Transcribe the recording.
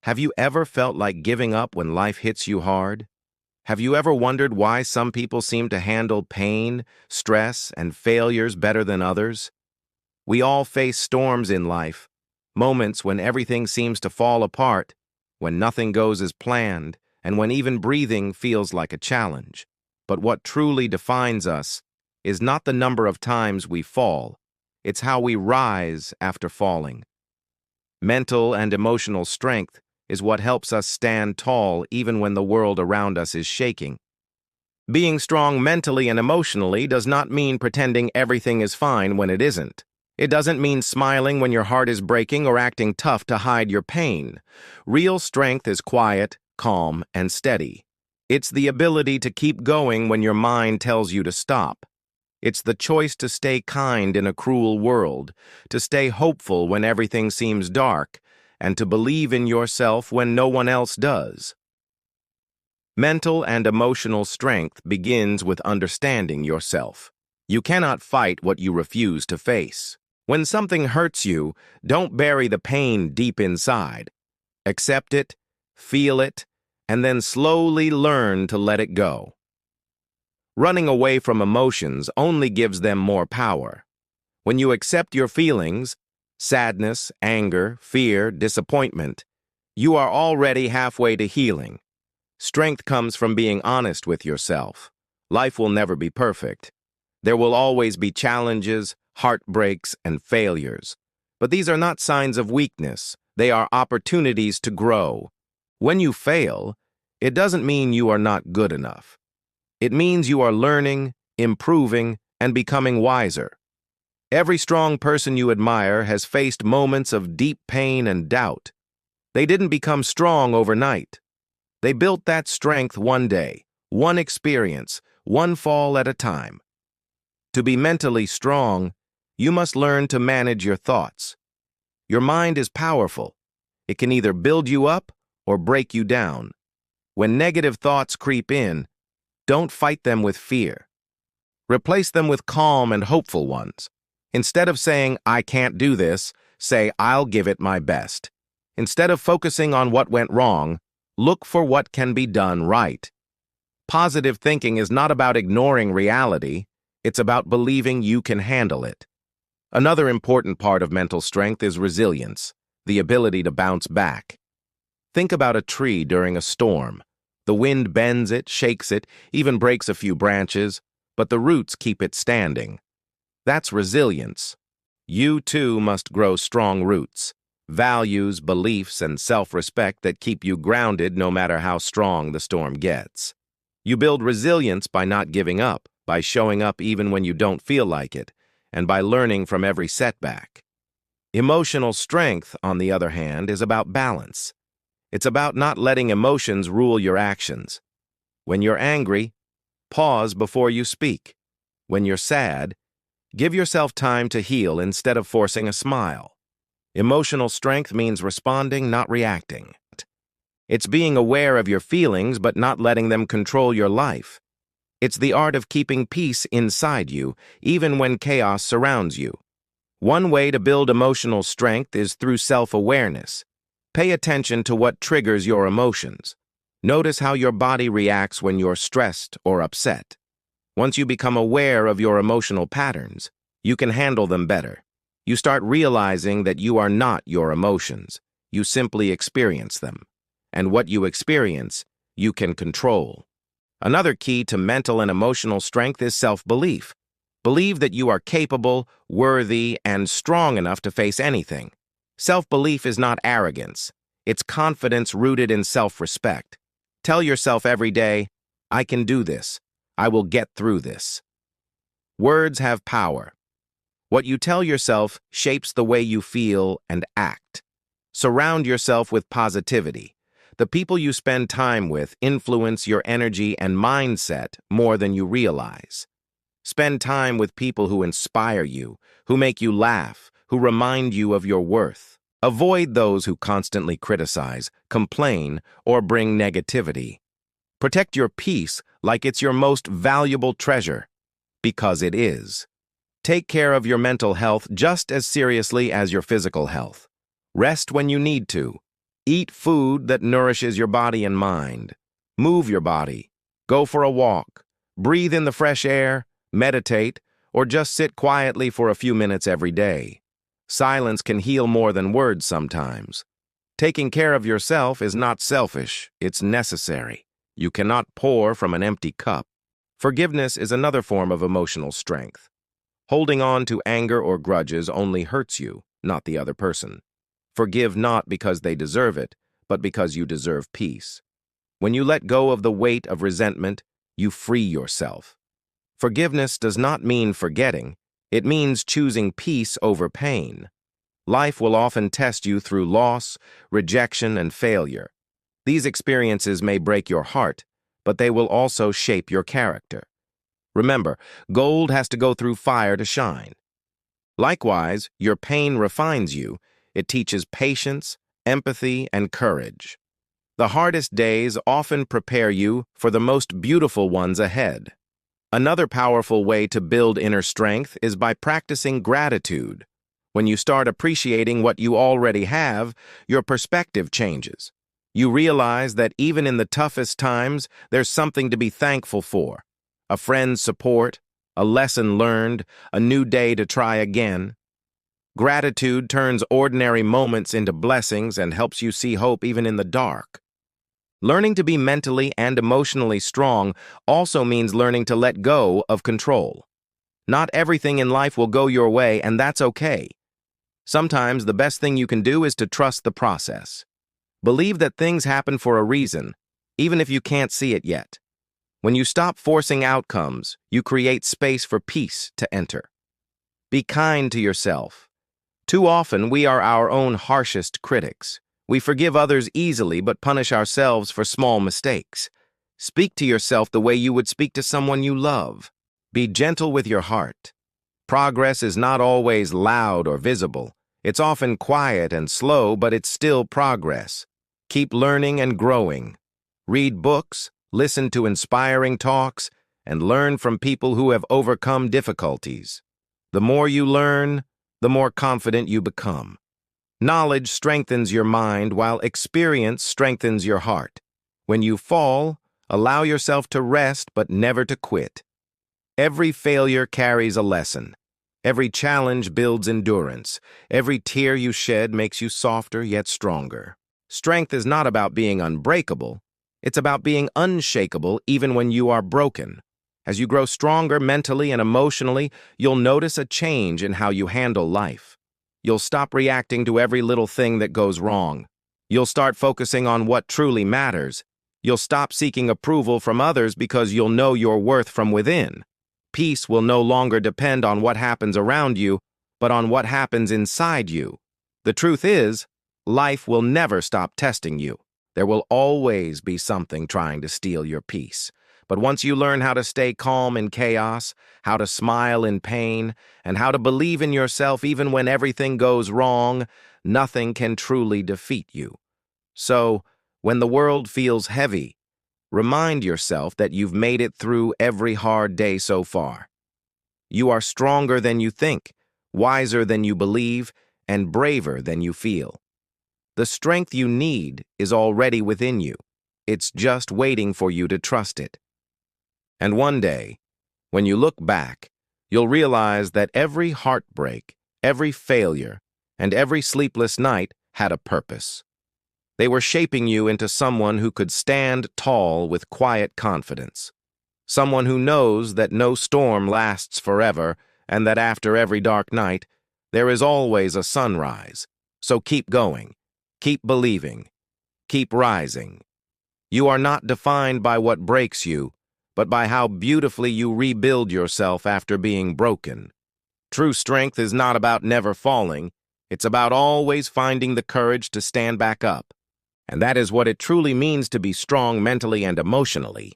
Have you ever felt like giving up when life hits you hard? Have you ever wondered why some people seem to handle pain, stress, and failures better than others? We all face storms in life, moments when everything seems to fall apart, when nothing goes as planned, and when even breathing feels like a challenge. But what truly defines us is not the number of times we fall, it's how we rise after falling. Mental and emotional strength is what helps us stand tall even when the world around us is shaking. Being strong mentally and emotionally does not mean pretending everything is fine when it isn't. It doesn't mean smiling when your heart is breaking or acting tough to hide your pain. Real strength is quiet, calm, and steady. It's the ability to keep going when your mind tells you to stop. It's the choice to stay kind in a cruel world, to stay hopeful when everything seems dark, and to believe in yourself when no one else does. Mental and emotional strength begins with understanding yourself. You cannot fight what you refuse to face. When something hurts you, don't bury the pain deep inside. Accept it, feel it, and then slowly learn to let it go. Running away from emotions only gives them more power. When you accept your feelings, sadness, anger, fear, disappointment, you are already halfway to healing. Strength comes from being honest with yourself. Life will never be perfect. There will always be challenges, heartbreaks, and failures. But these are not signs of weakness. They are opportunities to grow. When you fail, it doesn't mean you are not good enough. It means you are learning, improving, and becoming wiser. Every strong person you admire has faced moments of deep pain and doubt. They didn't become strong overnight. They built that strength one day, one experience, one fall at a time. To be mentally strong, you must learn to manage your thoughts. Your mind is powerful. It can either build you up or break you down. When negative thoughts creep in, don't fight them with fear. Replace them with calm and hopeful ones. Instead of saying, "I can't do this," say, "I'll give it my best." Instead of focusing on what went wrong, look for what can be done right. Positive thinking is not about ignoring reality. It's about believing you can handle it. Another important part of mental strength is resilience, the ability to bounce back. Think about a tree during a storm. The wind bends it, shakes it, even breaks a few branches, but the roots keep it standing. That's resilience. You too must grow strong roots, values, beliefs, and self-respect that keep you grounded no matter how strong the storm gets. You build resilience by not giving up, by showing up even when you don't feel like it, and by learning from every setback. Emotional strength, on the other hand, is about balance. It's about not letting emotions rule your actions. When you're angry, pause before you speak. When you're sad, give yourself time to heal instead of forcing a smile. Emotional strength means responding, not reacting. It's being aware of your feelings but not letting them control your life. It's the art of keeping peace inside you, even when chaos surrounds you. One way to build emotional strength is through self-awareness. Pay attention to what triggers your emotions. Notice how your body reacts when you're stressed or upset. Once you become aware of your emotional patterns, you can handle them better. You start realizing that you are not your emotions. You simply experience them. And what you experience, you can control. Another key to mental and emotional strength is self-belief. Believe that you are capable, worthy, and strong enough to face anything. Self-belief is not arrogance. It's confidence rooted in self-respect. Tell yourself every day, "I can do this. I will get through this." Words have power. What you tell yourself shapes the way you feel and act. Surround yourself with positivity. The people you spend time with influence your energy and mindset more than you realize. Spend time with people who inspire you, who make you laugh, who remind you of your worth. Avoid those who constantly criticize, complain, or bring negativity. Protect your peace like it's your most valuable treasure, because it is. Take care of your mental health just as seriously as your physical health. Rest when you need to. Eat food that nourishes your body and mind. Move your body. Go for a walk. Breathe in the fresh air, meditate, or just sit quietly for a few minutes every day. Silence can heal more than words sometimes. Taking care of yourself is not selfish, it's necessary. You cannot pour from an empty cup. Forgiveness is another form of emotional strength. Holding on to anger or grudges only hurts you, not the other person. Forgive not because they deserve it, but because you deserve peace. When you let go of the weight of resentment, you free yourself. Forgiveness does not mean forgetting. It means choosing peace over pain. Life will often test you through loss, rejection, and failure. These experiences may break your heart, but they will also shape your character. Remember, gold has to go through fire to shine. Likewise, your pain refines you. It teaches patience, empathy, and courage. The hardest days often prepare you for the most beautiful ones ahead. Another powerful way to build inner strength is by practicing gratitude. When you start appreciating what you already have, your perspective changes. You realize that even in the toughest times, there's something to be thankful for. A friend's support, a lesson learned, a new day to try again. Gratitude turns ordinary moments into blessings and helps you see hope even in the dark. Learning to be mentally and emotionally strong also means learning to let go of control. Not everything in life will go your way, and that's okay. Sometimes the best thing you can do is to trust the process. Believe that things happen for a reason, even if you can't see it yet. When you stop forcing outcomes, you create space for peace to enter. Be kind to yourself. Too often, we are our own harshest critics. We forgive others easily but punish ourselves for small mistakes. Speak to yourself the way you would speak to someone you love. Be gentle with your heart. Progress is not always loud or visible. It's often quiet and slow, but it's still progress. Keep learning and growing. Read books, listen to inspiring talks, and learn from people who have overcome difficulties. The more you learn, the more confident you become. Knowledge strengthens your mind, while experience strengthens your heart. When you fall, allow yourself to rest but never to quit. Every failure carries a lesson. Every challenge builds endurance. Every tear you shed makes you softer yet stronger. Strength is not about being unbreakable. It's about being unshakable even when you are broken. As you grow stronger mentally and emotionally, you'll notice a change in how you handle life. You'll stop reacting to every little thing that goes wrong. You'll start focusing on what truly matters. You'll stop seeking approval from others because you'll know your worth from within. Peace will no longer depend on what happens around you, but on what happens inside you. The truth is, life will never stop testing you. There will always be something trying to steal your peace. But once you learn how to stay calm in chaos, how to smile in pain, and how to believe in yourself even when everything goes wrong, nothing can truly defeat you. So, when the world feels heavy, remind yourself that you've made it through every hard day so far. You are stronger than you think, wiser than you believe, and braver than you feel. The strength you need is already within you. It's just waiting for you to trust it. And one day, when you look back, you'll realize that every heartbreak, every failure, and every sleepless night had a purpose. They were shaping you into someone who could stand tall with quiet confidence. Someone who knows that no storm lasts forever and that after every dark night, there is always a sunrise. So keep going, keep believing, keep rising. You are not defined by what breaks you, but by how beautifully you rebuild yourself after being broken. True strength is not about never falling. It's about always finding the courage to stand back up. And that is what it truly means to be strong mentally and emotionally.